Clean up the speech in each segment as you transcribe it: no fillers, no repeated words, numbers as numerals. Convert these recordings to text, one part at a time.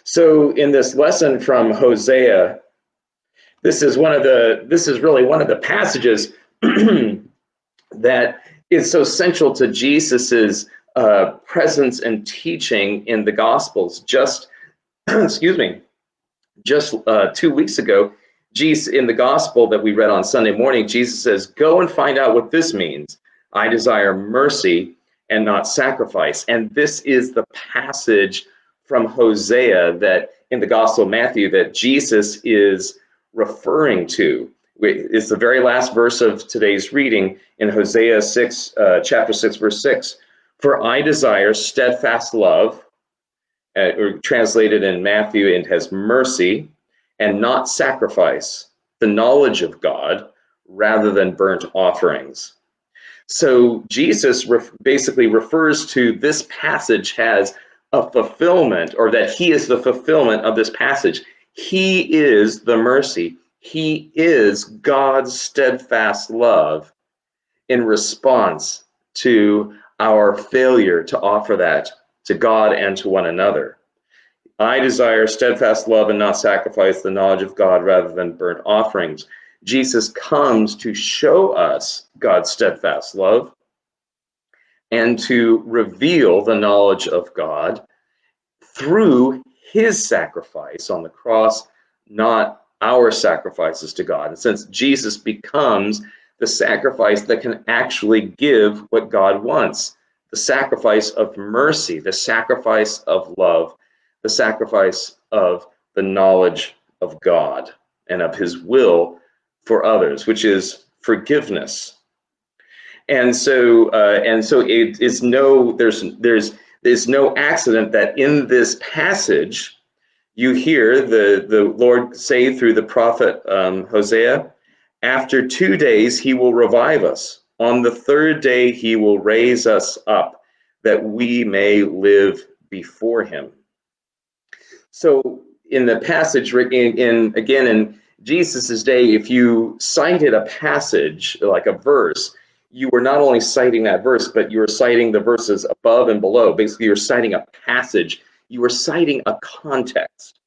So in this lesson from Hosea, this is really one of the passages that is so central to Jesus's presence and teaching in the Gospels. Just excuse me, just 2 weeks ago, Jesus, in the Gospel that we read on Sunday morning, Jesus says, "Go and find out what this means. I desire mercy and not sacrifice." And this is the passage from Hosea that in the Gospel of Matthew that Jesus is referring to. It's the very last verse of today's reading in Hosea 6, chapter 6, verse 6. "For I desire steadfast love," or translated in Matthew, it has mercy, "and not sacrifice, the knowledge of God, rather than burnt offerings." So Jesus basically refers to this passage as a fulfillment, or that he is the fulfillment of this passage. He is the mercy. He is God's steadfast love in response to our failure to offer that to God and to one another. "I desire steadfast love and not sacrifice, the knowledge of God rather than burnt offerings." Jesus comes to show us God's steadfast love and to reveal the knowledge of God through his sacrifice on the cross, not our sacrifices to God. And since Jesus becomes the sacrifice that can actually give what God wants, the sacrifice of mercy, the sacrifice of love, the sacrifice of the knowledge of God and of his will for others, which is forgiveness. And so it is there's no accident that in this passage you hear the Lord say through the prophet Hosea, "After 2 days he will revive us. On the third day he will raise us up, that we may live before him." So in the passage, in Jesus's day, if you cited a passage like a verse, you were not only citing that verse, but you were citing the verses above and below. Basically, you're citing a passage. You were citing a context.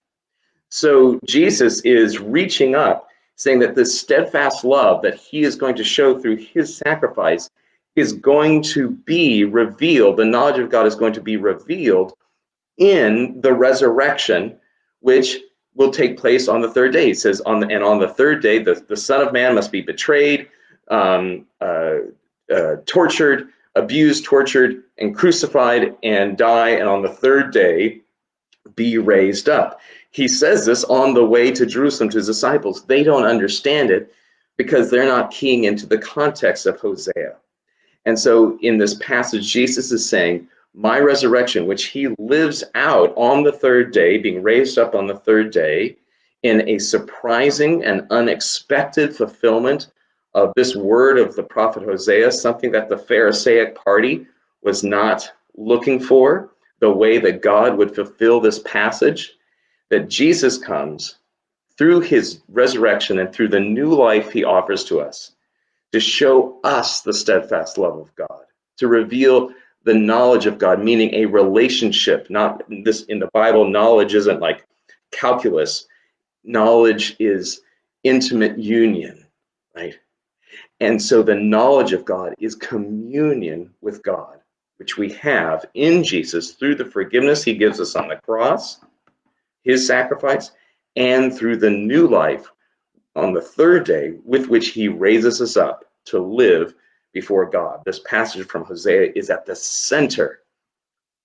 So Jesus is reaching up, saying that this steadfast love that he is going to show through his sacrifice is going to be revealed. The knowledge of God is going to be revealed in the resurrection, which will take place on the third day. He says, on the third day, the Son of Man must be betrayed, tortured, abused, tortured, and crucified, and die, and on the third day be raised up. He says this on the way to Jerusalem to his disciples. They don't understand it because they're not keying into the context of Hosea. And so in this passage, Jesus is saying, my resurrection, which he lives out on the third day, being raised up on the third day, in a surprising and unexpected fulfillment of this word of the prophet Hosea, something that the Pharisaic party was not looking for, the way that God would fulfill this passage, that Jesus comes through his resurrection and through the new life he offers to us to show us the steadfast love of God, to reveal the knowledge of God, meaning a relationship. Not this in the Bible, knowledge isn't like calculus. Knowledge is intimate union, right? And so the knowledge of God is communion with God, which we have in Jesus through the forgiveness he gives us on the cross, his sacrifice, and through the new life on the third day with which he raises us up to live before God. This passage from Hosea is at the center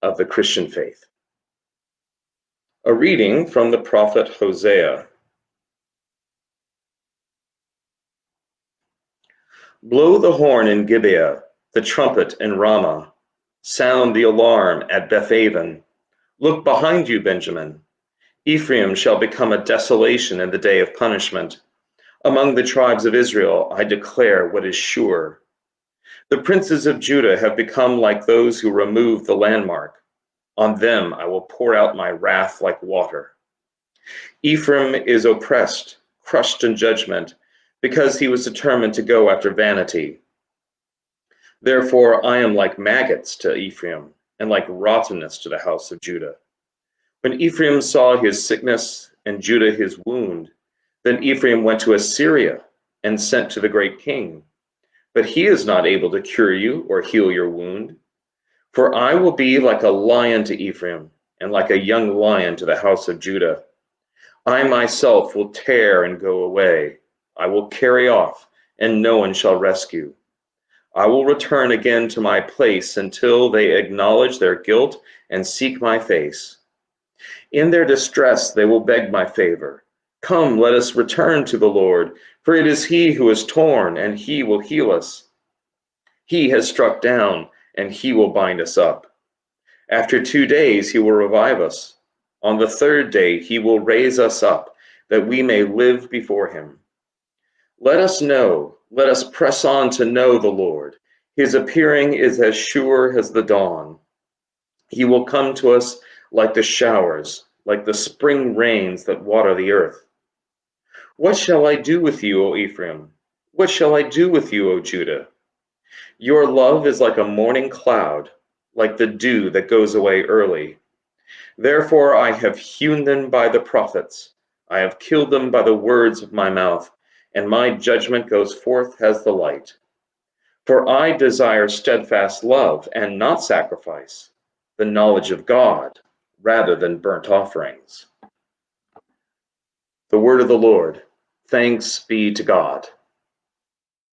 of the Christian faith. A reading from the prophet Hosea. Blow the horn in Gibeah, the trumpet in Ramah. Sound the alarm at Bethaven. Look behind you, Benjamin. Ephraim shall become a desolation in the day of punishment. Among the tribes of Israel, I declare what is sure. The princes of Judah have become like those who remove the landmark. On them I will pour out my wrath like water. Ephraim is oppressed, crushed in judgment, because he was determined to go after vanity. Therefore I am like maggots to Ephraim, and like rottenness to the house of Judah. When Ephraim saw his sickness and Judah his wound, then Ephraim went to Assyria and sent to the great king. But he is not able to cure you or heal your wound. For I will be like a lion to Ephraim, and like a young lion to the house of Judah. I myself will tear and go away. I will carry off, and no one shall rescue. I will return again to my place until they acknowledge their guilt and seek my face. In their distress they will beg my favor. Come, let us return to the Lord, for it is he who is torn, and he will heal us. He has struck down, and he will bind us up. After 2 days he will revive us. On the third day he will raise us up, that we may live before him. Let us press on to know the Lord. His appearing is as sure as the dawn. He will come to us like the showers, like the spring rains that water the earth. What shall I do with you, O Ephraim? What shall I do with you, O Judah? Your love is like a morning cloud, like the dew that goes away early. Therefore I have hewn them by the prophets. I have killed them by the words of my mouth, and my judgment goes forth as the light. For I desire steadfast love and not sacrifice, the knowledge of God rather than burnt offerings. The word of the Lord. Thanks be to God.